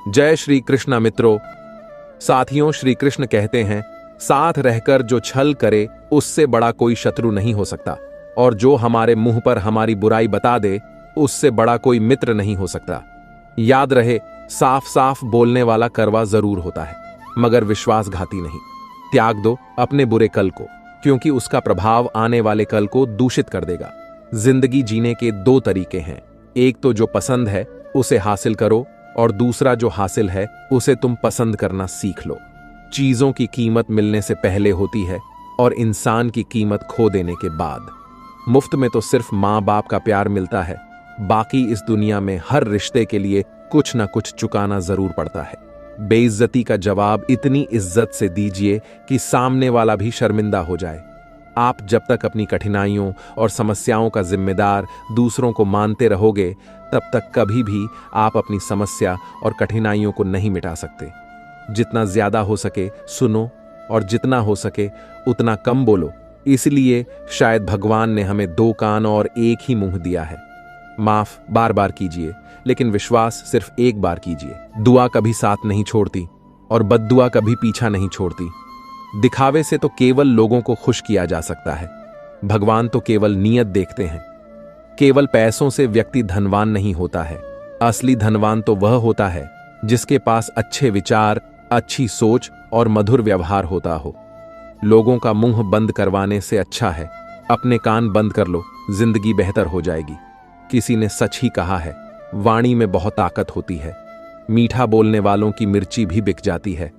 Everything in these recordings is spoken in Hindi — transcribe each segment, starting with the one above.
जय श्री कृष्ण मित्रों। साथियों, श्री कृष्ण कहते हैं, साथ रहकर जो छल करे उससे बड़ा कोई शत्रु नहीं हो सकता, और जो हमारे मुंह पर हमारी बुराई बता दे उससे बड़ा कोई मित्र नहीं हो सकता। याद रहे, साफ साफ बोलने वाला कड़वा जरूर होता है, मगर विश्वासघाती नहीं। त्याग दो अपने बुरे कल को, क्योंकि उसका प्रभाव आने वाले कल को दूषित कर देगा। जिंदगी जीने के दो तरीके हैं, एक तो जो पसंद है उसे हासिल करो, और दूसरा जो हासिल है उसे तुम पसंद करना सीख लो। चीजों की कीमत मिलने से पहले होती है और इंसान की कीमत खो देने के बाद। मुफ्त में तो सिर्फ माँ बाप का प्यार मिलता है, बाकी इस दुनिया में हर रिश्ते के लिए कुछ ना कुछ चुकाना जरूर पड़ता है। बेइज्जती का जवाब इतनी इज्जत से दीजिए कि सामने वाला भी शर्मिंदा हो जाए। आप जब तक अपनी कठिनाइयों और समस्याओं का जिम्मेदार दूसरों को मानते रहोगे, तब तक कभी भी आप अपनी समस्या और कठिनाइयों को नहीं मिटा सकते। जितना ज्यादा हो सके सुनो, और जितना हो सके उतना कम बोलो। इसलिए शायद भगवान ने हमें दो कान और एक ही मुंह दिया है। माफ बार बार कीजिए, लेकिन विश्वास सिर्फ एक बार कीजिए। दुआ कभी साथ नहीं छोड़ती और बद्दुआ कभी पीछा नहीं छोड़ती। दिखावे से तो केवल लोगों को खुश किया जा सकता है, भगवान तो केवल नीयत देखते हैं। केवल पैसों से व्यक्ति धनवान नहीं होता है, असली धनवान तो वह होता है जिसके पास अच्छे विचार, अच्छी सोच और मधुर व्यवहार होता हो। लोगों का मुंह बंद करवाने से अच्छा है अपने कान बंद कर लो, जिंदगी बेहतर हो जाएगी। किसी ने सच ही कहा है, वाणी में बहुत ताकत होती है। मीठा बोलने वालों की मिर्ची भी बिक जाती है,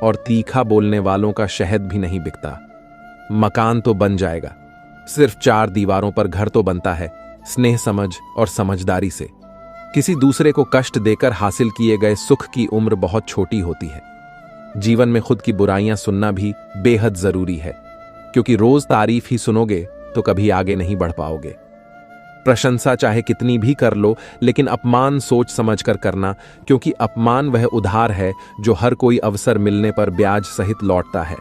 और तीखा बोलने वालों का शहद भी नहीं बिकता। मकान तो बन जाएगा, सिर्फ चार दीवारों पर घर तो बनता है स्नेह, समझ और समझदारी से। किसी दूसरे को कष्ट देकर हासिल किए गए सुख की उम्र बहुत छोटी होती है। जीवन में खुद की बुराइयां सुनना भी बेहद जरूरी है, क्योंकि रोज तारीफ ही सुनोगे तो कभी आगे नहीं बढ़ पाओगे। प्रशंसा चाहे कितनी भी कर लो, लेकिन अपमान सोच समझकर करना, क्योंकि अपमान वह उधार है जो हर कोई अवसर मिलने पर ब्याज सहित लौटता है।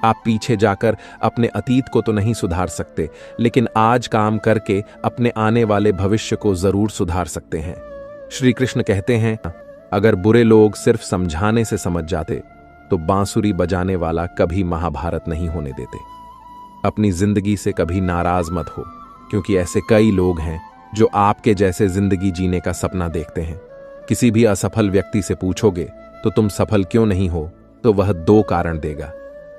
आप पीछे जाकर अपने अतीत को तो नहीं सुधार सकते, लेकिन आज काम करके अपने आने वाले भविष्य को जरूर सुधार सकते हैं। श्री कृष्ण कहते हैं, अगर बुरे लोग सिर्फ समझाने से समझ जाते तो बांसुरी बजाने वाला कभी महाभारत नहीं होने देते। अपनी जिंदगी से कभी नाराज मत हो, क्योंकि ऐसे कई लोग हैं जो आपके जैसे जिंदगी जीने का सपना देखते हैं। किसी भी असफल व्यक्ति से पूछोगे तो तुम सफल क्यों नहीं हो, तो वह दो कारण देगा,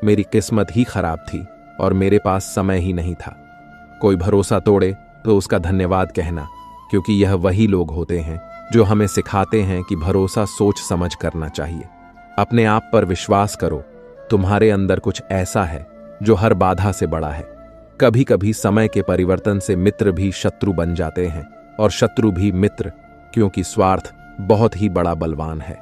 मेरी किस्मत ही खराब थी और मेरे पास समय ही नहीं था। कोई भरोसा तोड़े तो उसका धन्यवाद कहना, क्योंकि यह वही लोग होते हैं जो हमें सिखाते हैं कि भरोसा सोच समझ करना चाहिए। अपने आप पर विश्वास करो, तुम्हारे अंदर कुछ ऐसा है जो हर बाधा से बड़ा है। कभी कभी समय के परिवर्तन से मित्र भी शत्रु बन जाते हैं, और शत्रु भी मित्र, क्योंकि स्वार्थ बहुत ही बड़ा बलवान है।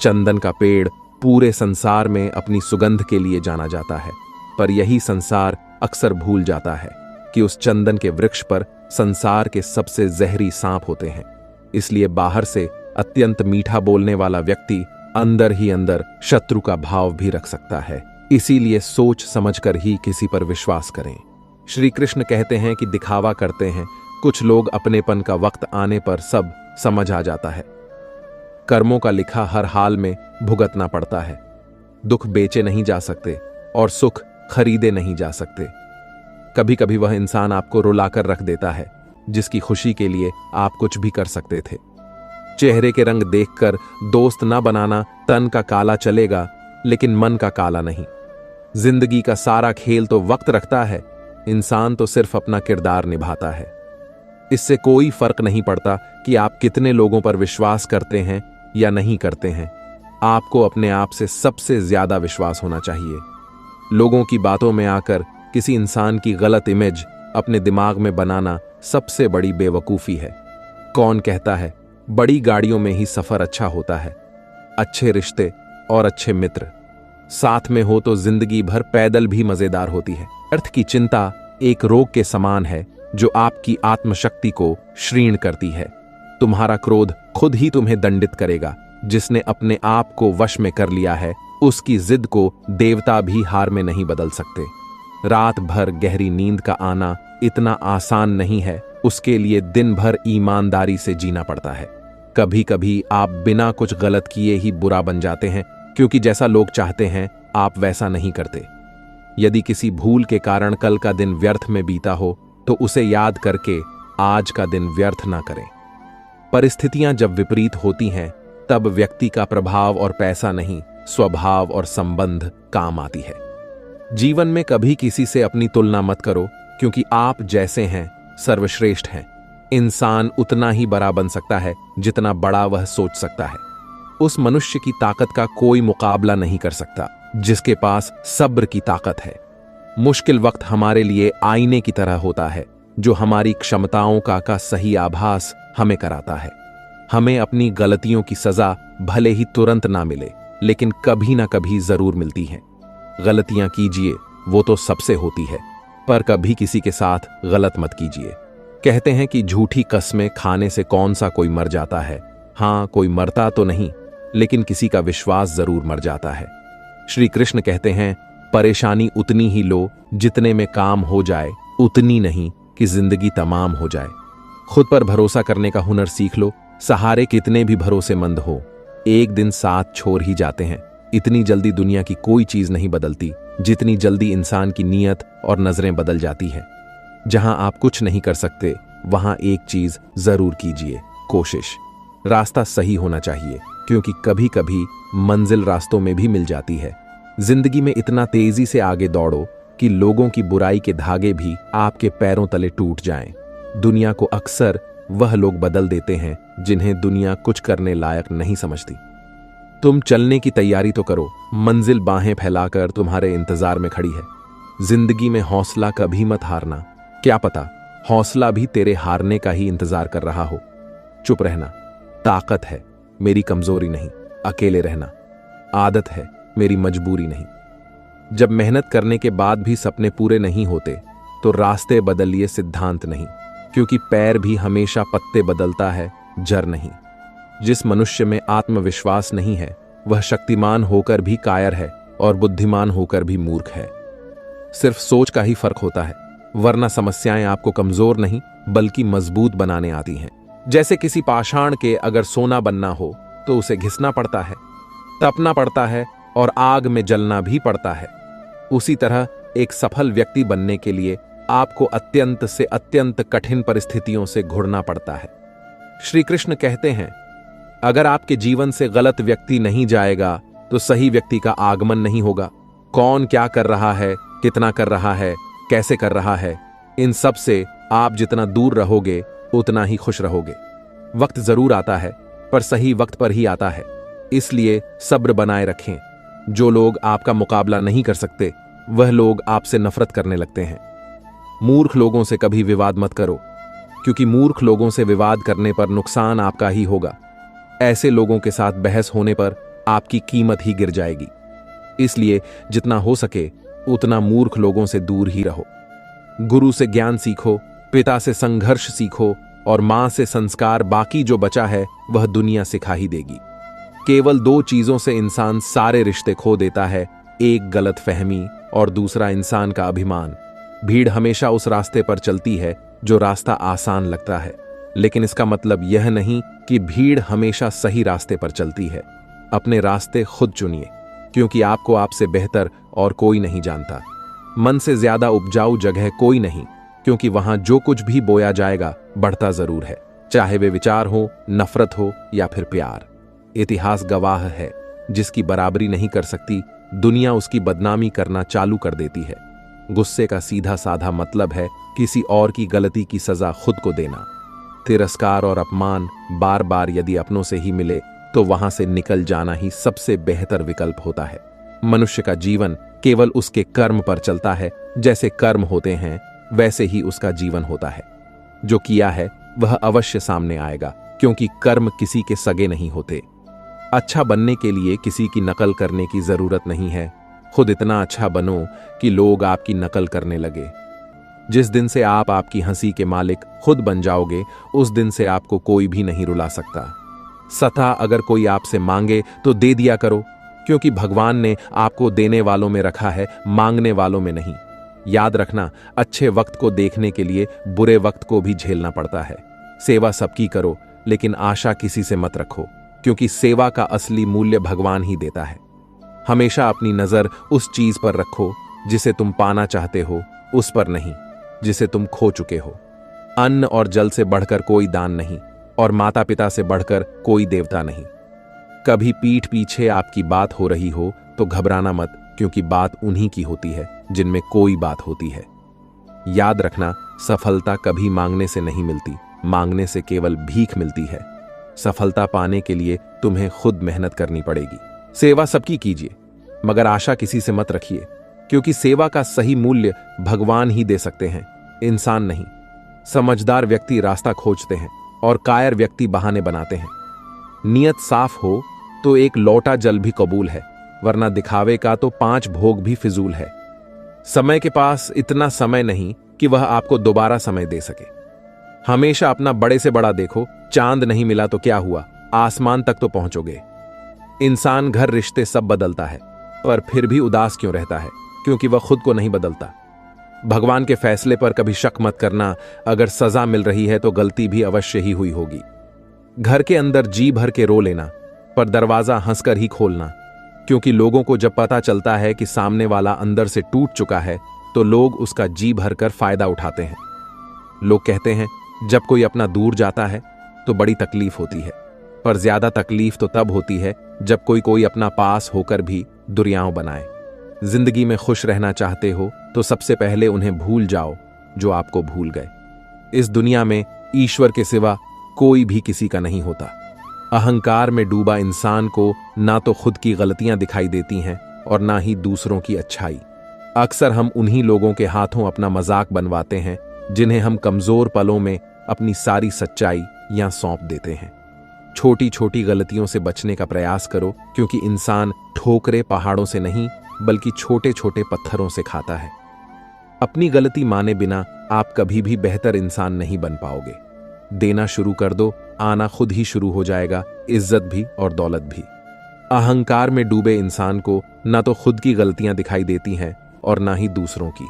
चंदन का पेड़ पूरे संसार में अपनी सुगंध के लिए जाना जाता है, पर यही संसार अक्सर भूल जाता है कि उस चंदन के वृक्ष पर संसार के सबसे जहरी सांप होते हैं। इसलिए बाहर से अत्यंत मीठा बोलने वाला व्यक्ति अंदर ही अंदर शत्रु का भाव भी रख सकता है। इसीलिए सोच समझकर ही किसी पर विश्वास करें। श्री कृष्ण कहते हैं कि दिखावा करते हैं कुछ लोग, अपनेपन का वक्त आने पर सब समझ आ जाता है। कर्मों का लिखा हर हाल में भुगतना पड़ता है। दुख बेचे नहीं जा सकते और सुख खरीदे नहीं जा सकते। कभी कभी वह इंसान आपको रुलाकर रख देता है जिसकी खुशी के लिए आप कुछ भी कर सकते थे। चेहरे के रंग देखकर दोस्त न बनाना, तन का काला चलेगा लेकिन मन का काला नहीं। जिंदगी का सारा खेल तो वक्त रखता है, इंसान तो सिर्फ अपना किरदार निभाता है। इससे कोई फर्क नहीं पड़ता कि आप कितने लोगों पर विश्वास करते हैं या नहीं करते हैं। आपको अपने आप से सबसे ज्यादा विश्वास होना चाहिए। लोगों की बातों में आकर किसी इंसान की गलत इमेज अपने दिमाग में बनाना सबसे बड़ी बेवकूफी है। कौन कहता है बड़ी गाड़ियों में ही सफर अच्छा होता है? अच्छे रिश्ते और अच्छे मित्र साथ में हो तो जिंदगी भर पैदल भी मजेदार होती है। अर्थ की चिंता एक रोग के समान है जो आपकी आत्मशक्ति को क्षीण करती है। तुम्हारा क्रोध खुद ही तुम्हें दंडित करेगा। जिसने अपने आप को वश में कर लिया है, उसकी जिद को देवता भी हार में नहीं बदल सकते। रात भर गहरी नींद का आना इतना आसान नहीं है, उसके लिए दिन भर ईमानदारी से जीना पड़ता है। कभी कभी आप बिना कुछ गलत किए ही बुरा बन जाते हैं, क्योंकि जैसा लोग चाहते हैं आप वैसा नहीं करते। यदि किसी भूल के कारण कल का दिन व्यर्थ में बीता हो तो उसे याद करके आज का दिन व्यर्थ ना करें। परिस्थितियां जब विपरीत होती हैं तब व्यक्ति का प्रभाव और पैसा नहीं, स्वभाव और संबंध काम आती है। जीवन में कभी किसी से अपनी तुलना मत करो, क्योंकि आप जैसे हैं सर्वश्रेष्ठ हैं। इंसान उतना ही बड़ा बन सकता है जितना बड़ा वह सोच सकता है। उस मनुष्य की ताकत का कोई मुकाबला नहीं कर सकता जिसके पास सब्र की ताकत है। मुश्किल वक्त हमारे लिए आईने की तरह होता है, जो हमारी क्षमताओं का सही आभास हमें कराता है। हमें अपनी गलतियों की सजा भले ही तुरंत ना मिले, लेकिन कभी ना कभी जरूर मिलती है। गलतियां कीजिए, वो तो सबसे होती है, पर कभी किसी के साथ गलत मत कीजिए। कहते हैं कि झूठी कस्में खाने से कौन सा कोई मर जाता है। हाँ, कोई मरता तो नहीं, लेकिन किसी का विश्वास जरूर मर जाता है। श्री कृष्ण कहते हैं, परेशानी उतनी ही लो जितने में काम हो जाए, उतनी नहीं कि जिंदगी तमाम हो जाए। खुद पर भरोसा करने का हुनर सीख लो। सहारे कितने भी भरोसेमंद हो, एक दिन साथ छोड़ ही जाते हैं। इतनी जल्दी दुनिया की कोई चीज नहीं बदलती जितनी जल्दी इंसान की नीयत और नजरें बदल जाती हैं। जहां आप कुछ नहीं कर सकते वहां एक चीज जरूर कीजिए, कोशिश। रास्ता सही होना चाहिए, क्योंकि कभी कभी मंजिल रास्तों में भी मिल जाती है। जिंदगी में इतना तेजी से आगे दौड़ो कि लोगों की बुराई के धागे भी आपके पैरों तले टूट जाएं। दुनिया को अक्सर वह लोग बदल देते हैं जिन्हें दुनिया कुछ करने लायक नहीं समझती। तुम चलने की तैयारी तो करो, मंजिल बाहें फैलाकर तुम्हारे इंतजार में खड़ी है। जिंदगी में हौसला कभी मत हारना, क्या पता हौसला भी तेरे हारने का ही इंतजार कर रहा हो। चुप रहना ताकत है, मेरी कमजोरी नहीं। अकेले रहना आदत है, मेरी मजबूरी नहीं। जब मेहनत करने के बाद भी सपने पूरे नहीं होते तो रास्ते बदलिए, सिद्धांत नहीं, क्योंकि पैर भी हमेशा पत्ते बदलता है, जड़ नहीं। जिस मनुष्य में आत्मविश्वास नहीं है वह शक्तिमान होकर भी कायर है और बुद्धिमान होकर भी मूर्ख है। सिर्फ सोच का ही फर्क होता है, वरना समस्याएं आपको कमजोर नहीं बल्कि मजबूत बनाने आती हैं। जैसे किसी पाषाण के अगर सोना बनना हो तो उसे घिसना पड़ता है, तपना पड़ता है और आग में जलना भी पड़ता है। उसी तरह एक सफल व्यक्ति बनने के लिए आपको अत्यंत से अत्यंत कठिन परिस्थितियों से घुड़ना पड़ता है। श्री कृष्ण कहते हैं, अगर आपके जीवन से गलत व्यक्ति नहीं जाएगा तो सही व्यक्ति का आगमन नहीं होगा। कौन क्या कर रहा है, कितना कर रहा है, कैसे कर रहा है, इन सब से आप जितना दूर रहोगे उतना ही खुश रहोगे। वक्त जरूर आता है, पर सही वक्त पर ही आता है, इसलिए सब्र बनाए रखें। जो लोग आपका मुकाबला नहीं कर सकते वह लोग आपसे नफरत करने लगते हैं। मूर्ख लोगों से कभी विवाद मत करो, क्योंकि मूर्ख लोगों से विवाद करने पर नुकसान आपका ही होगा। ऐसे लोगों के साथ बहस होने पर आपकी कीमत ही गिर जाएगी। इसलिए जितना हो सके उतना मूर्ख लोगों से दूर ही रहो। गुरु से ज्ञान सीखो, पिता से संघर्ष सीखो और मां से संस्कार। बाकी जो बचा है वह दुनिया सिखा ही देगी। केवल दो चीजों से इंसान सारे रिश्ते खो देता है, एक गलत फहमी और दूसरा इंसान का अभिमान। भीड़ हमेशा उस रास्ते पर चलती है जो रास्ता आसान लगता है, लेकिन इसका मतलब यह नहीं कि भीड़ हमेशा सही रास्ते पर चलती है। अपने रास्ते खुद चुनिए, क्योंकि आपको आपसे बेहतर और कोई नहीं जानता। मन से ज्यादा उपजाऊ जगह कोई नहीं, क्योंकि वहां जो कुछ भी बोया जाएगा बढ़ता जरूर है, चाहे वे विचार हो, नफरत हो या फिर प्यार। इतिहास गवाह है, जिसकी बराबरी नहीं कर सकती दुनिया उसकी बदनामी करना चालू कर देती है। गुस्से का सीधा साधा मतलब है किसी और की गलती की सजा खुद को देना। तिरस्कार और अपमान बार बार यदि अपनों से ही मिले तो वहां से निकल जाना ही सबसे बेहतर विकल्प होता है। मनुष्य का जीवन केवल उसके कर्म पर चलता है। जैसे कर्म होते हैं वैसे ही उसका जीवन होता है। जो किया है वह अवश्य सामने आएगा, क्योंकि कर्म किसी के सगे नहीं होते। अच्छा बनने के लिए किसी की नकल करने की जरूरत नहीं है। खुद इतना अच्छा बनो कि लोग आपकी नकल करने लगे। जिस दिन से आप आपकी हंसी के मालिक खुद बन जाओगे, उस दिन से आपको कोई भी नहीं रुला सकता। सता अगर कोई आपसे मांगे तो दे दिया करो, क्योंकि भगवान ने आपको देने वालों में रखा है, मांगने वालों में नहीं। याद रखना, अच्छे वक्त को देखने के लिए बुरे वक्त को भी झेलना पड़ता है। सेवा सबकी करो, लेकिन आशा किसी से मत रखो, क्योंकि सेवा का असली मूल्य भगवान ही देता है। हमेशा अपनी नजर उस चीज पर रखो जिसे तुम पाना चाहते हो, उस पर नहीं जिसे तुम खो चुके हो। अन्न और जल से बढ़कर कोई दान नहीं, और माता पिता से बढ़कर कोई देवता नहीं। कभी पीठ पीछे आपकी बात हो रही हो तो घबराना मत, क्योंकि बात उन्हीं की होती है जिनमें कोई बात होती है। याद रखना, सफलता कभी मांगने से नहीं मिलती, मांगने से केवल भीख मिलती है। सफलता पाने के लिए तुम्हें खुद मेहनत करनी पड़ेगी। सेवा सबकी कीजिए, मगर आशा किसी से मत रखिए, क्योंकि सेवा का सही मूल्य भगवान ही दे सकते हैं, इंसान नहीं। समझदार व्यक्ति रास्ता खोजते हैं और कायर व्यक्ति बहाने बनाते हैं। नियत साफ हो तो एक लोटा जल भी कबूल है, वरना दिखावे का तो 5 भोग भी फिजूल है। समय के पास इतना समय नहीं कि वह आपको दोबारा समय दे सके। हमेशा अपना बड़े से बड़ा देखो। चांद नहीं मिला तो क्या हुआ, आसमान तक तो पहुंचोगे। इंसान, घर, रिश्ते सब बदलता है, पर फिर भी उदास क्यों रहता है? क्योंकि वह खुद को नहीं बदलता। भगवान के फैसले पर कभी शक मत करना। अगर सजा मिल रही है तो गलती भी अवश्य ही हुई होगी। घर के अंदर जी भर के रो लेना, पर दरवाजा हंसकर ही खोलना, क्योंकि लोगों को जब पता चलता है कि सामने वाला अंदर से टूट चुका है तो लोग उसका जी भर कर फायदा उठाते हैं। लोग कहते हैं जब कोई अपना दूर जाता है तो बड़ी तकलीफ होती है, पर ज्यादा तकलीफ तो तब होती है जब कोई अपना पास होकर भी दुरियाओं बनाए। जिंदगी में खुश रहना चाहते हो तो सबसे पहले उन्हें भूल जाओ जो आपको भूल गए। इस दुनिया में ईश्वर के सिवा कोई भी किसी का नहीं होता। अहंकार में डूबा इंसान को ना तो खुद की गलतियां दिखाई देती हैं और ना ही दूसरों की अच्छाई। अक्सर हम उन्हीं लोगों के हाथों अपना मजाक बनवाते हैं जिन्हें हम कमजोर पलों में अपनी सारी सच्चाई या सौंप देते हैं। छोटी छोटी गलतियों से बचने का प्रयास करो, क्योंकि इंसान ठोकरे पहाड़ों से नहीं बल्कि छोटे छोटे पत्थरों से खाता है। अपनी गलती माने बिना आप कभी भी बेहतर इंसान नहीं बन पाओगे। देना शुरू कर दो, आना खुद ही शुरू हो जाएगा, इज्जत भी और दौलत भी। अहंकार में डूबे इंसान को ना तो खुद की गलतियां दिखाई देती हैं और ना ही दूसरों की।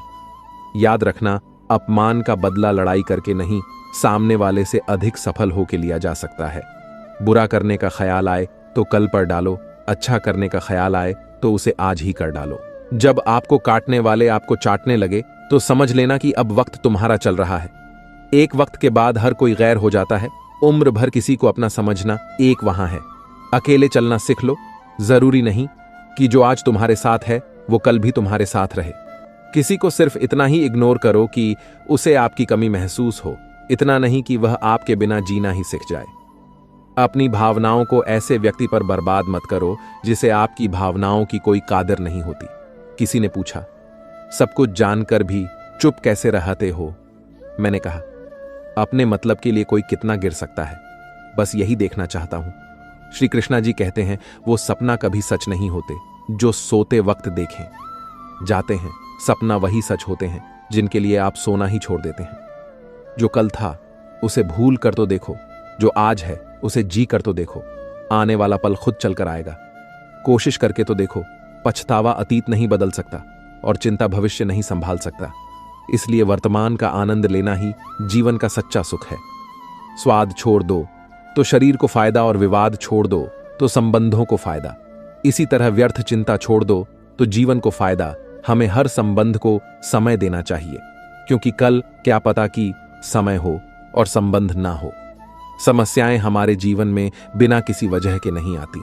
याद रखना, अपमान का बदला लड़ाई करके नहीं, सामने वाले से अधिक सफल होकर लिया जा सकता है। बुरा करने का ख्याल आए तो कल पर डालो, अच्छा करने का ख्याल आए तो उसे आज ही कर डालो। जब आपको काटने वाले आपको चाटने लगे तो समझ लेना कि अब वक्त तुम्हारा चल रहा है। एक वक्त के बाद हर कोई गैर हो जाता है। उम्र भर किसी को अपना समझना एक वहां है। अकेले चलना सीख लो। जरूरी नहीं कि जो आज तुम्हारे साथ है वो कल भी तुम्हारे साथ रहे। किसी को सिर्फ इतना ही इग्नोर करो कि उसे आपकी कमी महसूस हो, इतना नहीं कि वह आपके बिना जीना ही सीख जाए। अपनी भावनाओं को ऐसे व्यक्ति पर बर्बाद मत करो जिसे आपकी भावनाओं की कोई कादर नहीं होती। किसी ने पूछा, सब कुछ जानकर भी चुप कैसे रहते हो? मैंने कहा, अपने मतलब के लिए कोई कितना गिर सकता है, बस यही देखना चाहता हूं। श्री कृष्णा जी कहते हैं, वो सपना कभी सच नहीं होते जो सोते वक्त देखें जाते हैं। सपना वही सच होते हैं जिनके लिए आप सोना ही छोड़ देते हैं। जो कल था उसे भूल कर तो देखो, जो आज है उसे जी कर तो देखो। आने वाला पल खुद चलकर आएगा। कोशिश करके तो देखो। पछतावा अतीत नहीं बदल सकता और चिंता भविष्य नहीं संभाल सकता। इसलिए वर्तमान का आनंद लेना ही जीवन का सच्चा सुख है। स्वाद छोड़ दो तो शरीर को फायदा, और विवाद छोड़ दो तो संबंधों को फायदा। इसी तरह व्यर्थ चिंता छोड़ दो तो जीवन को फायदा। हमें हर संबंध को समय देना चाहिए, क्योंकि कल क्या पता कि समय हो और संबंध ना हो। समस्याएं हमारे जीवन में बिना किसी वजह के नहीं आती।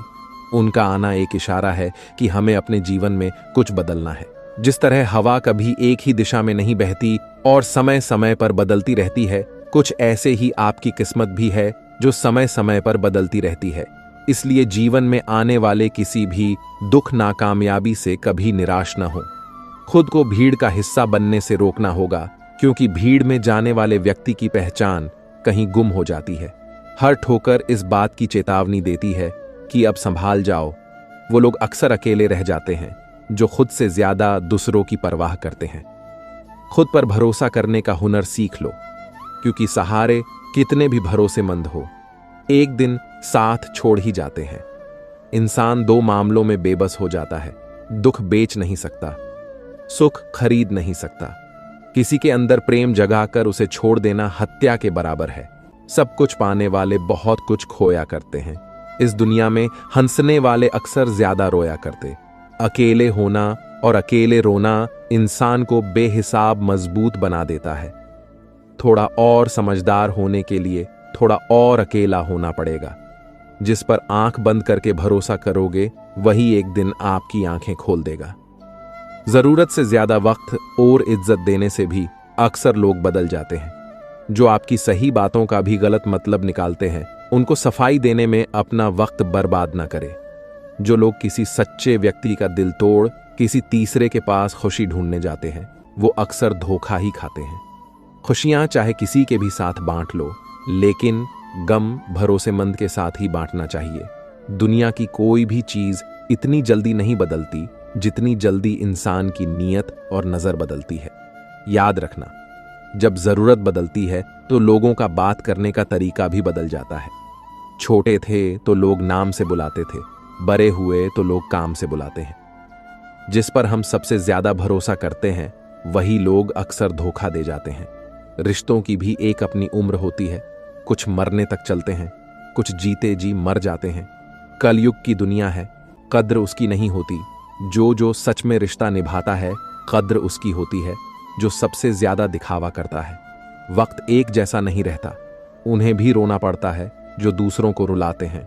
उनका आना एक इशारा है कि हमें अपने जीवन में कुछ बदलना है। जिस तरह हवा कभी एक ही दिशा में नहीं बहती और समय समय पर बदलती रहती है, कुछ ऐसे ही आपकी किस्मत भी है जो समय समय पर बदलती रहती है। इसलिए जीवन में आने वाले किसी भी दुख, नाकामयाबी से कभी निराश न हो। खुद को भीड़ का हिस्सा बनने से रोकना होगा, क्योंकि भीड़ में जाने वाले व्यक्ति की पहचान कहीं गुम हो जाती है। हर ठोकर इस बात की चेतावनी देती है कि अब संभाल जाओ। वो लोग अक्सर अकेले रह जाते हैं जो खुद से ज्यादा दूसरों की परवाह करते हैं। खुद पर भरोसा करने का हुनर सीख लो, क्योंकि सहारे कितने भी भरोसेमंद हो, एक दिन साथ छोड़ ही जाते हैं। इंसान 2 मामलों में बेबस हो जाता है। दुख बेच नहीं सकता, सुख खरीद नहीं सकता। किसी के अंदर प्रेम जगाकर उसे छोड़ देना हत्या के बराबर है। सब कुछ पाने वाले बहुत कुछ खोया करते हैं। इस दुनिया में हंसने वाले अक्सर ज्यादा रोया करते। अकेले होना और अकेले रोना इंसान को बेहिसाब मजबूत बना देता है। थोड़ा और समझदार होने के लिए थोड़ा और अकेला होना पड़ेगा। जिस पर आंख बंद करके भरोसा करोगे वही एक दिन आपकी आंखें खोल देगा। जरूरत से ज्यादा वक्त और इज्जत देने से भी अक्सर लोग बदल जाते हैं। जो आपकी सही बातों का भी गलत मतलब निकालते हैं, उनको सफाई देने में अपना वक्त बर्बाद ना करें। जो लोग किसी सच्चे व्यक्ति का दिल तोड़ किसी तीसरे के पास खुशी ढूंढने जाते हैं, वो अक्सर धोखा ही खाते हैं। खुशियां चाहे किसी के भी साथ बांट लो, लेकिन गम भरोसेमंद के साथ ही बांटना चाहिए। दुनिया की कोई भी चीज इतनी जल्दी नहीं बदलती जितनी जल्दी इंसान की नीयत और नजर बदलती है। याद रखना, जब जरूरत बदलती है तो लोगों का बात करने का तरीका भी बदल जाता है। छोटे थे तो लोग नाम से बुलाते थे, बड़े हुए तो लोग काम से बुलाते हैं। जिस पर हम सबसे ज्यादा भरोसा करते हैं वही लोग अक्सर धोखा दे जाते हैं। रिश्तों की भी एक अपनी उम्र होती है। कुछ मरने तक चलते हैं, कुछ जीते जी मर जाते हैं। कलयुग की दुनिया है, कद्र उसकी नहीं होती। जो सच में रिश्ता निभाता है, कद्र उसकी होती है जो सबसे ज्यादा दिखावा करता है। वक्त एक जैसा नहीं रहता, उन्हें भी रोना पड़ता है जो दूसरों को रुलाते हैं।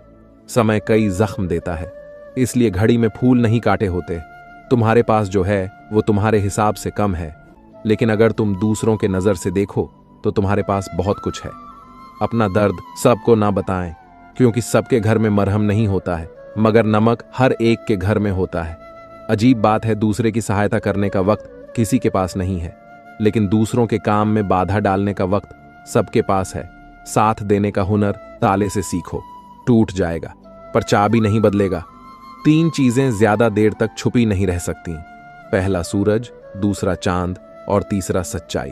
समय कई जख्म देता है, इसलिए घड़ी में फूल नहीं काटे होते। तुम्हारे पास जो है वो तुम्हारे हिसाब से कम है, लेकिन अगर तुम दूसरों के नजर से देखो तो तुम्हारे पास बहुत कुछ है। अपना दर्द सबको ना बताएं, क्योंकि सबके घर में मरहम नहीं होता है, मगर नमक हर एक के घर में होता है। अजीब बात है, दूसरे की सहायता करने का वक्त किसी के पास नहीं है, लेकिन दूसरों के काम में बाधा डालने का वक्त सबके पास है। साथ देने का हुनर ताले से सीखो, टूट जाएगा पर चाबी नहीं बदलेगा। 3 चीजें ज्यादा देर तक छुपी नहीं रह सकती, पहला सूरज, दूसरा चांद और तीसरा सच्चाई।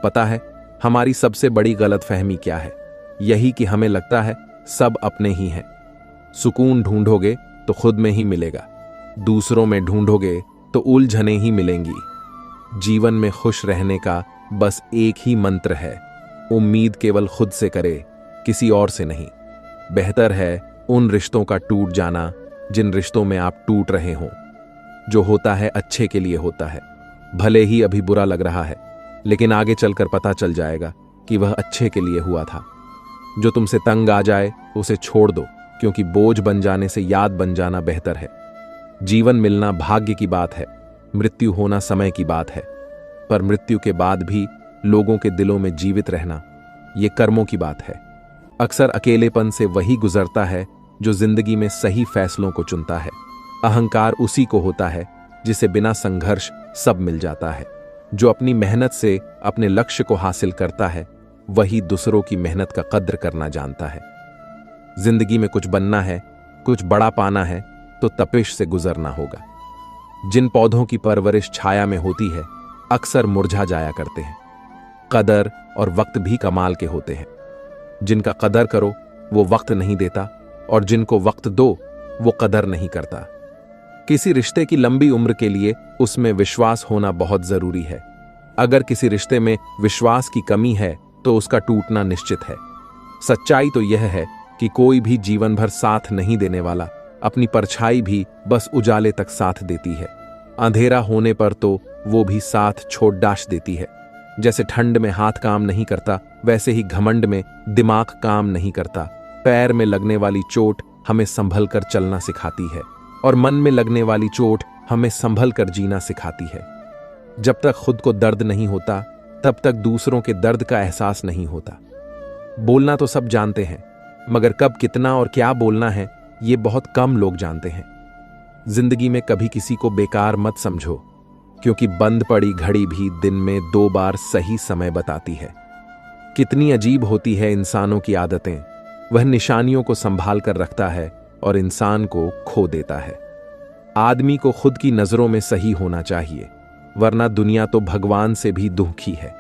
पता है हमारी सबसे बड़ी गलतफहमी क्या है? यही कि हमें लगता है सब अपने ही हैं। सुकून ढूंढोगे तो खुद में ही मिलेगा, दूसरों में ढूंढोगे तो उलझने ही मिलेंगी। जीवन में खुश रहने का बस एक ही मंत्र है, उम्मीद केवल खुद से करे, किसी और से नहीं। बेहतर है उन रिश्तों का टूट जाना जिन रिश्तों में आप टूट रहे हों। जो होता है अच्छे के लिए होता है, भले ही अभी बुरा लग रहा है, लेकिन आगे चलकर पता चल जाएगा कि वह अच्छे के लिए हुआ था। जो तुमसे तंग आ जाए उसे छोड़ दो, क्योंकि बोझ बन जाने से याद बन जाना बेहतर है। जीवन मिलना भाग्य की बात है, मृत्यु होना समय की बात है, पर मृत्यु के बाद भी लोगों के दिलों में जीवित रहना ये कर्मों की बात है। अक्सर अकेलेपन से वही गुजरता है जो जिंदगी में सही फैसलों को चुनता है। अहंकार उसी को होता है जिसे बिना संघर्ष सब मिल जाता है। जो अपनी मेहनत से अपने लक्ष्य को हासिल करता है वही दूसरों की मेहनत का कद्र करना जानता है। जिंदगी में कुछ बनना है, कुछ बड़ा पाना है तो तपिश से गुजरना होगा। जिन पौधों की परवरिश छाया में होती है अक्सर मुरझा जाया करते हैं। कदर और वक्त भी कमाल के होते हैं। जिनका कदर करो वो वक्त नहीं देता, और जिनको वक्त दो वो कदर नहीं करता। किसी रिश्ते की लंबी उम्र के लिए उसमें विश्वास होना बहुत जरूरी है। अगर किसी रिश्ते में विश्वास की कमी है तो उसका टूटना निश्चित है। सच्चाई तो यह है कि कोई भी जीवन भर साथ नहीं देने वाला, अपनी परछाई भी बस उजाले तक साथ देती है। अंधेरा होने पर तो वो भी साथ छोड़ डाश देती है। जैसे ठंड में हाथ काम नहीं करता, वैसे ही घमंड में दिमाग काम नहीं करता। पैर में लगने वाली चोट हमें संभल कर चलना सिखाती है, और मन में लगने वाली चोट हमें संभल कर जीना सिखाती है। जब तक खुद को दर्द नहीं होता तब तक दूसरों के दर्द का एहसास नहीं होता। बोलना तो सब जानते हैं, मगर कब कितना और क्या बोलना है ये बहुत कम लोग जानते हैं। जिंदगी में कभी किसी को बेकार मत समझो, क्योंकि बंद पड़ी घड़ी भी दिन में 2 बार सही समय बताती है। कितनी अजीब होती है इंसानों की आदतें। वह निशानियों को संभाल कर रखता है और इंसान को खो देता है। आदमी को खुद की नजरों में सही होना चाहिए, वरना दुनिया तो भगवान से भी दुखी है।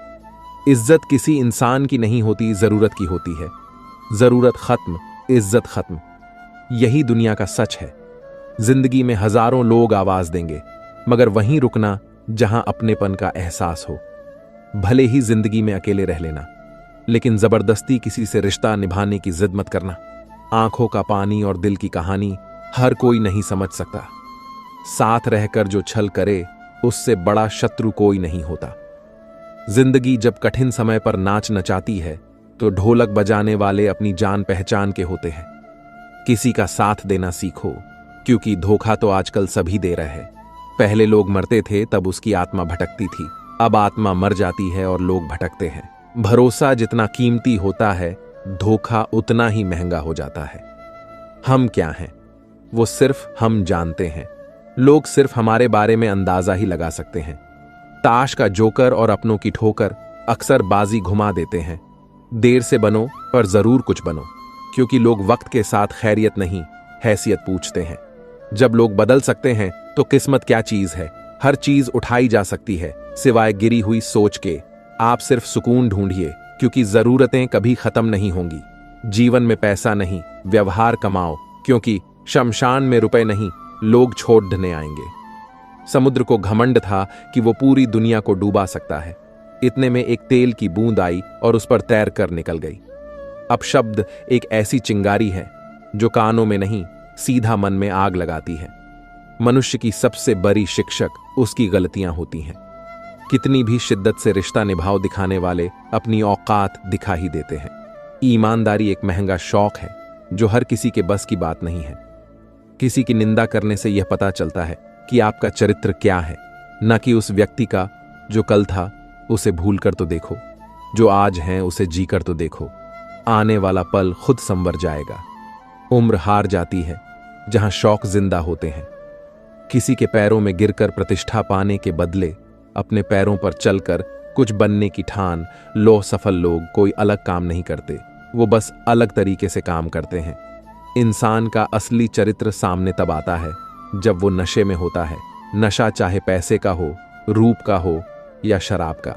इज्जत किसी इंसान की नहीं होती, जरूरत की होती है। जरूरत खत्म, इज्जत खत्म। यही दुनिया का सच है। जिंदगी में हजारों लोग आवाज देंगे, मगर वहीं रुकना जहां अपनेपन का एहसास हो। भले ही जिंदगी में अकेले रह लेना, लेकिन जबरदस्ती किसी से रिश्ता निभाने की जिद मत करना। आंखों का पानी और दिल की कहानी हर कोई नहीं समझ सकता। साथ रहकर जो छल करे उससे बड़ा शत्रु कोई नहीं होता। जिंदगी जब कठिन समय पर नाच नचाती है तो ढोलक बजाने वाले अपनी जान पहचान के होते हैं। किसी का साथ देना सीखो, क्योंकि धोखा तो आजकल सभी दे रहे हैं। पहले लोग मरते थे तब उसकी आत्मा भटकती थी, अब आत्मा मर जाती है और लोग भटकते हैं। भरोसा जितना कीमती होता है, धोखा उतना ही महंगा हो जाता है। हम क्या हैं वो सिर्फ हम जानते हैं, लोग सिर्फ हमारे बारे में अंदाजा ही लगा सकते हैं। ताश का जोकर और अपनों की ठोकर अक्सर बाजी घुमा देते हैं। देर से बनो पर जरूर कुछ बनो, क्योंकि लोग वक्त के साथ खैरियत नहीं हैसियत पूछते हैं। जब लोग बदल सकते हैं तो किस्मत क्या चीज है। हर चीज उठाई जा सकती है सिवाय गिरी हुई सोच के। आप सिर्फ सुकून ढूंढिए, क्योंकि जरूरतें कभी खत्म नहीं होंगी। जीवन में पैसा नहीं, व्यवहार कमाओ, क्योंकि शमशान में रुपए नहीं, लोग छोड़ने आएंगे। समुद्र को घमंड था कि वो पूरी दुनिया को डूबा सकता है। इतने में एक तेल की बूंद आई और उस पर तैर कर निकल गई। अब शब्द एक ऐसी चिंगारी है जो कानों में नहीं, सीधा मन में आग लगाती है। मनुष्य की सबसे बड़ी शिक्षक उसकी गलतियां होती हैं। कितनी भी शिद्दत से रिश्ता निभाव दिखाने वाले अपनी औकात दिखा ही देते हैं। ईमानदारी एक महंगा शौक है जो हर किसी के बस की बात नहीं है। किसी की निंदा करने से यह पता चलता है कि आपका चरित्र क्या है, न कि उस व्यक्ति का जो कल था। उसे भूल कर तो देखो, जो आज है उसे जी कर तो देखो। आने वाला पल खुद संवर जाएगा। उम्र हार जाती है जहां शौक जिंदा होते हैं। किसी के पैरों में गिरकर प्रतिष्ठा पाने के बदले अपने पैरों पर चलकर कुछ बनने की ठान लो। सफल लोग कोई अलग काम नहीं करते, वो बस अलग तरीके से काम करते हैं। इंसान का असली चरित्र सामने तब आता है जब वो नशे में होता है। नशा चाहे पैसे का हो, रूप का हो या शराब का।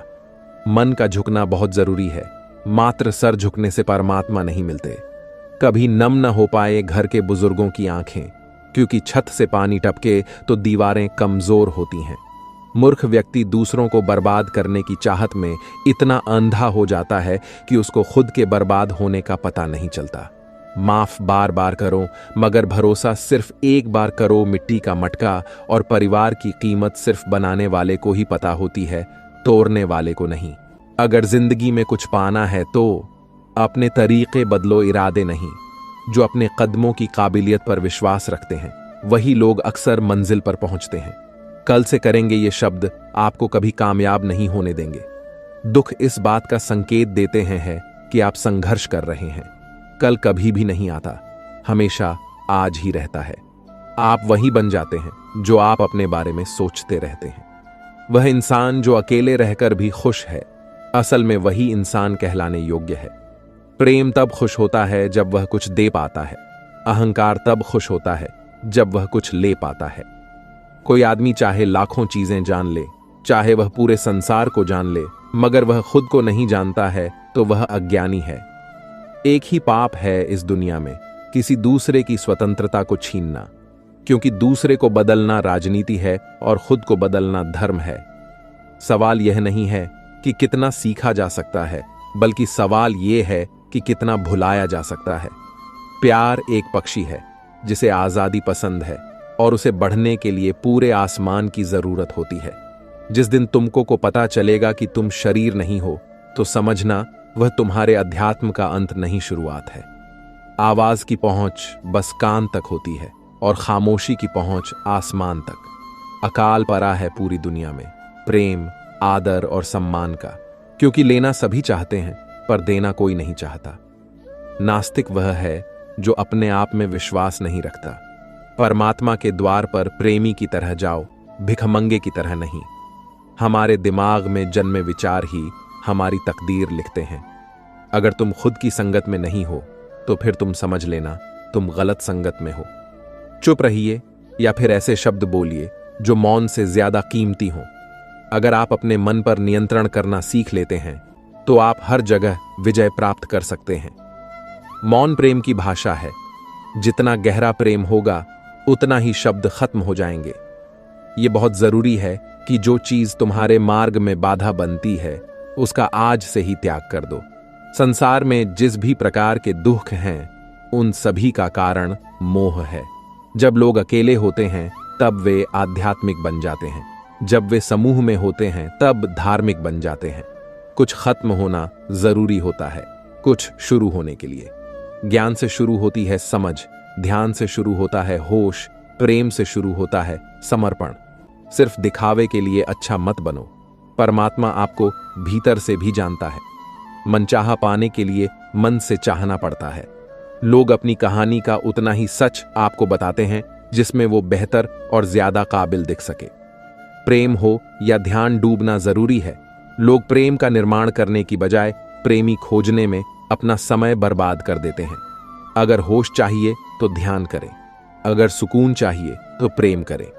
मन का झुकना बहुत जरूरी है, मात्र सर झुकने से परमात्मा नहीं मिलते। कभी नम न हो पाए घर के बुजुर्गों की आंखें, क्योंकि छत से पानी टपके तो दीवारें कमजोर होती हैं। मूर्ख व्यक्ति दूसरों को बर्बाद करने की चाहत में इतना अंधा हो जाता है कि उसको खुद के बर्बाद होने का पता नहीं चलता। माफ बार बार करो, मगर भरोसा सिर्फ एक बार करो। मिट्टी का मटका और परिवार की कीमत सिर्फ बनाने वाले को ही पता होती है, तोड़ने वाले को नहीं। अगर जिंदगी में कुछ पाना है तो अपने तरीके बदलो, इरादे नहीं। जो अपने कदमों की काबिलियत पर विश्वास रखते हैं वही लोग अक्सर मंजिल पर पहुंचते हैं। कल से करेंगे ये शब्द आपको कभी कामयाब नहीं होने देंगे। दुख इस बात का संकेत देते हैं कि आप संघर्ष कर रहे हैं। कल कभी भी नहीं आता, हमेशा आज ही रहता है। आप वही बन जाते हैं जो आप अपने बारे में सोचते रहते हैं। वह इंसान जो अकेले रहकर भी खुश है, असल में वही इंसान कहलाने योग्य है। प्रेम तब खुश होता है जब वह कुछ दे पाता है। अहंकार तब खुश होता है जब वह कुछ ले पाता है। कोई आदमी चाहे लाखों चीजें जान ले, चाहे वह पूरे संसार को जान ले, मगर वह खुद को नहीं जानता है तो वह अज्ञानी है। एक ही पाप है इस दुनिया में, किसी दूसरे की स्वतंत्रता को छीनना, क्योंकि दूसरे को बदलना राजनीति है और खुद को बदलना धर्म है। सवाल यह नहीं है कि कितना सीखा जा सकता है, बल्कि सवाल यह है कि कितना भुलाया जा सकता है। प्यार एक पक्षी है जिसे आजादी पसंद है और उसे बढ़ने के लिए पूरे आसमान की जरूरत होती है। जिस दिन तुमको को पता चलेगा कि तुम शरीर नहीं हो, तो समझना वह तुम्हारे अध्यात्म का अंत नहीं, शुरुआत है। आवाज की पहुंच बस कान तक होती है और खामोशी की पहुंच आसमान तक। अकाल पड़ा है पूरी दुनिया में प्रेम, आदर और सम्मान का, क्योंकि लेना सभी चाहते हैं पर देना कोई नहीं चाहता। नास्तिक वह है जो अपने आप में विश्वास नहीं रखता। परमात्मा के द्वार पर प्रेमी की तरह जाओ, भिखमंगे की तरह नहीं। हमारे दिमाग में जन्मे विचार ही हमारी तकदीर लिखते हैं। अगर तुम खुद की संगत में नहीं हो तो फिर तुम समझ लेना तुम गलत संगत में हो। चुप रहिए या फिर ऐसे शब्द बोलिए जो मौन से ज्यादा कीमती हों। अगर आप अपने मन पर नियंत्रण करना सीख लेते हैं तो आप हर जगह विजय प्राप्त कर सकते हैं। मौन प्रेम की भाषा है। जितना गहरा प्रेम होगा उतना ही शब्द खत्म हो जाएंगे। यह बहुत जरूरी है कि जो चीज तुम्हारे मार्ग में बाधा बनती है उसका आज से ही त्याग कर दो। संसार में जिस भी प्रकार के दुख हैं, उन सभी का कारण मोह है। जब लोग अकेले होते हैं तब वे आध्यात्मिक बन जाते हैं, जब वे समूह में होते हैं तब धार्मिक बन जाते हैं। कुछ खत्म होना जरूरी होता है कुछ शुरू होने के लिए। ज्ञान से शुरू होती है समझ, ध्यान से शुरू होता है होश, प्रेम से शुरू होता है समर्पण। सिर्फ दिखावे के लिए अच्छा मत बनो, परमात्मा आपको भीतर से भी जानता है। मनचाहा पाने के लिए मन से चाहना पड़ता है। लोग अपनी कहानी का उतना ही सच आपको बताते हैं जिसमें वो बेहतर और ज्यादा काबिल दिख सके। प्रेम हो या ध्यान डूबना जरूरी है। लोग प्रेम का निर्माण करने की बजाय प्रेमी खोजने में अपना समय बर्बाद कर देते हैं। अगर होश चाहिए तो ध्यान करें, अगर सुकून चाहिए तो प्रेम करें।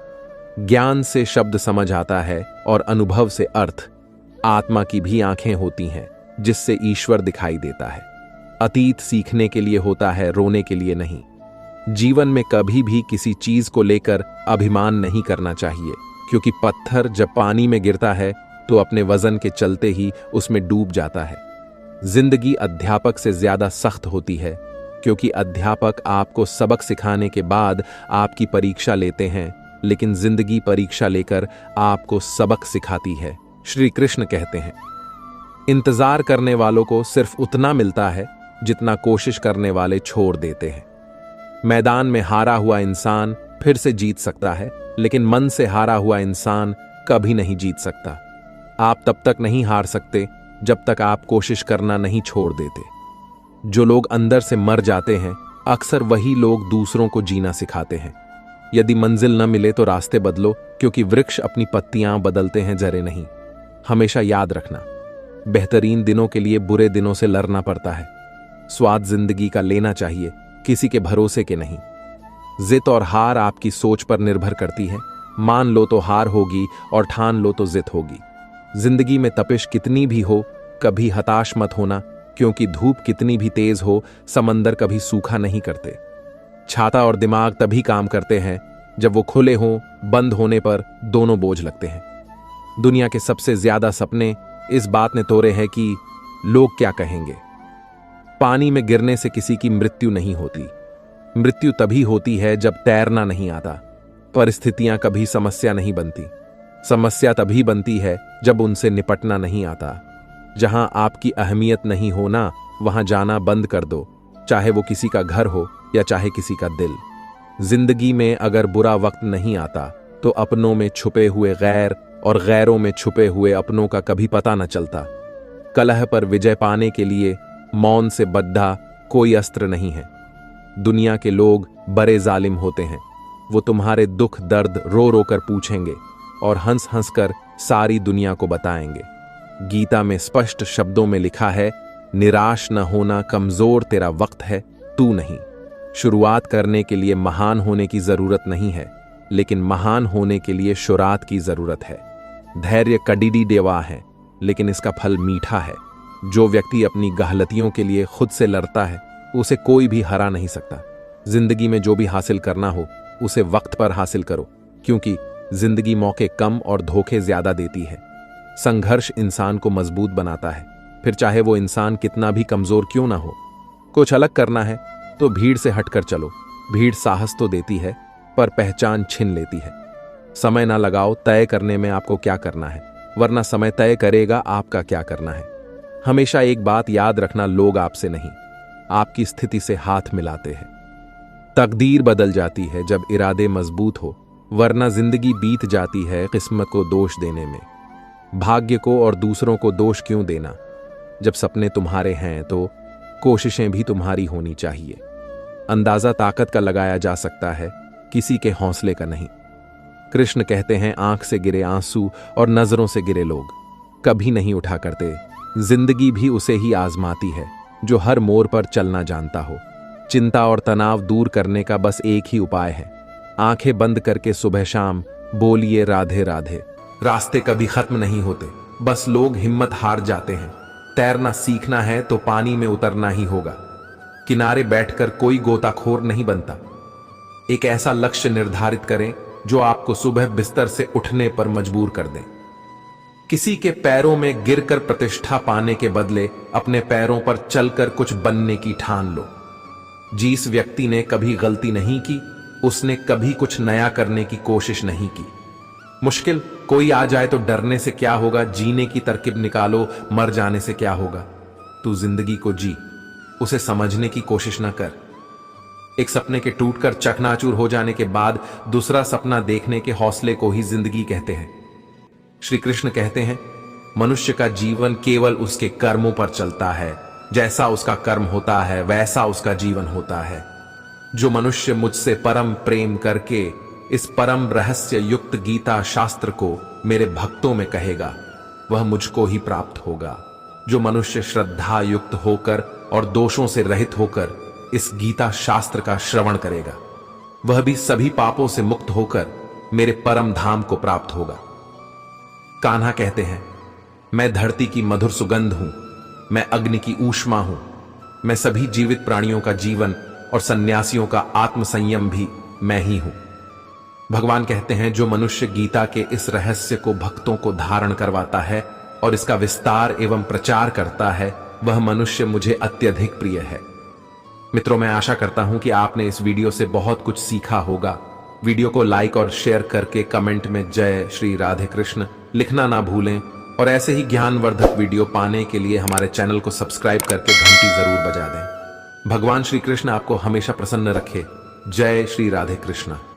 ज्ञान से शब्द समझ आता है और अनुभव से अर्थ। आत्मा की भी आंखें होती हैं जिससे ईश्वर दिखाई देता है। अतीत सीखने के लिए होता है, रोने के लिए नहीं। जीवन में कभी भी किसी चीज को लेकर अभिमान नहीं करना चाहिए, क्योंकि पत्थर जब पानी में गिरता है तो अपने वजन के चलते ही उसमें डूब जाता है। जिंदगी अध्यापक से ज्यादा सख्त होती है, क्योंकि अध्यापक आपको सबक सिखाने के बाद आपकी परीक्षा लेते हैं, लेकिन जिंदगी परीक्षा लेकर आपको सबक सिखाती है। श्री कृष्ण कहते हैं, इंतजार करने वालों को सिर्फ उतना मिलता है जितना कोशिश करने वाले छोड़ देते हैं। मैदान में हारा हुआ इंसान फिर से जीत सकता है, लेकिन मन से हारा हुआ इंसान कभी नहीं जीत सकता। आप तब तक नहीं हार सकते जब तक आप कोशिश करना नहीं छोड़ देते। जो लोग अंदर से मर जाते हैं, अक्सर वही लोग दूसरों को जीना सिखाते हैं। यदि मंजिल न मिले तो रास्ते बदलो, क्योंकि वृक्ष अपनी पत्तियां बदलते हैं, जड़ें नहीं। हमेशा याद रखना, बेहतरीन दिनों के लिए बुरे दिनों से लड़ना पड़ता है। स्वाद जिंदगी का लेना चाहिए, किसी के भरोसे के नहीं। जिद और हार आपकी सोच पर निर्भर करती है। मान लो तो हार होगी और ठान लो तो जिद होगी। जिंदगी में तपिश कितनी भी हो, कभी हताश मत होना, क्योंकि धूप कितनी भी तेज हो, समंदर कभी सूखा नहीं करते। छाता और दिमाग तभी काम करते हैं जब वो खुले हों, बंद होने पर दोनों बोझ लगते हैं। दुनिया के सबसे ज्यादा सपने इस बात ने तोड़े हैं कि लोग क्या कहेंगे। पानी में गिरने से किसी की मृत्यु नहीं होती। मृत्यु तभी होती है जब तैरना नहीं आता। परिस्थितियां कभी समस्या नहीं बनती। समस्या तभी बनती है जब उनसे निपटना नहीं आता। जहां आपकी अहमियत नहीं होना, वहां जाना बंद कर दो, चाहे वो किसी का घर हो या चाहे किसी का दिल। जिंदगी में अगर बुरा वक्त नहीं आता तो अपनों में छुपे हुए गैर और गैरों में छुपे हुए अपनों का कभी पता न चलता। कलह पर विजय पाने के लिए मौन से बद्धा कोई अस्त्र नहीं है। दुनिया के लोग बड़े जालिम होते हैं। वो तुम्हारे दुख दर्द रो रो कर पूछेंगे और हंस हंस कर सारी दुनिया को बताएंगे। गीता में स्पष्ट शब्दों में लिखा है, निराश न होना, कमजोर तेरा वक्त है, तू नहीं। शुरुआत करने के लिए महान होने की जरूरत नहीं है, लेकिन महान होने के लिए शुरुआत की जरूरत है। धैर्य कड़िड़ी देवा है, लेकिन इसका फल मीठा है। जो व्यक्ति अपनी गलतियों के लिए खुद से लड़ता है, उसे कोई भी हरा नहीं सकता। जिंदगी में जो भी हासिल करना हो, उसे वक्त पर हासिल करो, क्योंकि जिंदगी मौके कम और धोखे ज्यादा देती है। संघर्ष इंसान को मजबूत बनाता है, फिर चाहे वो इंसान कितना भी कमजोर क्यों ना हो। कुछ अलग करना है तो भीड़ से हटकर चलो। भीड़ साहस तो देती है, पर पहचान छीन लेती है। समय ना लगाओ तय करने में आपको क्या करना है, वरना समय तय करेगा आपका क्या करना है। हमेशा एक बात याद रखना, लोग आपसे नहीं, आपकी स्थिति से हाथ मिलाते हैं। तकदीर बदल जाती है जब इरादे मजबूत हो, वरना जिंदगी बीत जाती है किस्मत को दोष देने में। भाग्य को और दूसरों को दोष क्यों देना? जब सपने तुम्हारे हैं तो कोशिशें भी तुम्हारी होनी चाहिए। अंदाजा ताकत का लगाया जा सकता है, किसी के हौसले का नहीं। कृष्ण कहते हैं, आंख से गिरे आंसू और नजरों से गिरे लोग कभी नहीं उठा करते। जिंदगी भी उसे ही आजमाती है जो हर मोड़ पर चलना जानता हो। चिंता और तनाव दूर करने का बस एक ही उपाय है, आंखें बंद करके सुबह शाम बोलिए राधे राधे। रास्ते कभी खत्म नहीं होते, बस लोग हिम्मत हार जाते हैं। तैरना सीखना है तो पानी में उतरना ही होगा। किनारे बैठकर कोई गोताखोर नहीं बनता। एक ऐसा लक्ष्य निर्धारित करें जो आपको सुबह बिस्तर से उठने पर मजबूर कर दे। किसी के पैरों में गिरकर प्रतिष्ठा पाने के बदले अपने पैरों पर चलकर कुछ बनने की ठान लो। जिस व्यक्ति ने कभी गलती नहीं की, उसने कभी कुछ नया करने की कोशिश नहीं की। मुश्किल कोई आ जाए तो डरने से क्या होगा, जीने की तरकीब निकालो, मर जाने से क्या होगा। तू जिंदगी को जी, उसे समझने की कोशिश ना कर। एक सपने के टूटकर चकनाचूर हो जाने के बाद दूसरा सपना देखने के हौसले को ही जिंदगी कहते हैं। श्री कृष्ण कहते हैं, मनुष्य का जीवन केवल उसके कर्मों पर चलता है। जैसा उसका कर्म होता है वैसा उसका जीवन होता है। जो मनुष्य मुझसे परम प्रेम करके इस परम रहस्य युक्त गीता शास्त्र को मेरे भक्तों में कहेगा, वह मुझको ही प्राप्त होगा। जो मनुष्य श्रद्धा युक्त होकर और दोषों से रहित होकर इस गीता शास्त्र का श्रवण करेगा, वह भी सभी पापों से मुक्त होकर मेरे परम धाम को प्राप्त होगा। कान्हा कहते हैं, मैं धरती की मधुर सुगंध हूं, मैं अग्नि की ऊष्मा हूं, मैं सभी जीवित प्राणियों का जीवन और सन्यासियों का आत्म संयम भी मैं ही हूं। भगवान कहते हैं, जो मनुष्य गीता के इस रहस्य को भक्तों को धारण करवाता है और इसका विस्तार एवं प्रचार करता है, वह मनुष्य मुझे अत्यधिक प्रिय है। मित्रों, मैं आशा करता हूं कि आपने इस वीडियो से बहुत कुछ सीखा होगा। वीडियो को लाइक और शेयर करके कमेंट में जय श्री राधे कृष्ण लिखना ना भूलें और ऐसे ही ज्ञानवर्धक वीडियो पाने के लिए हमारे चैनल को सब्सक्राइब करके घंटी जरूर बजा दें। भगवान श्री कृष्ण आपको हमेशा प्रसन्न रखे। जय श्री राधे कृष्ण।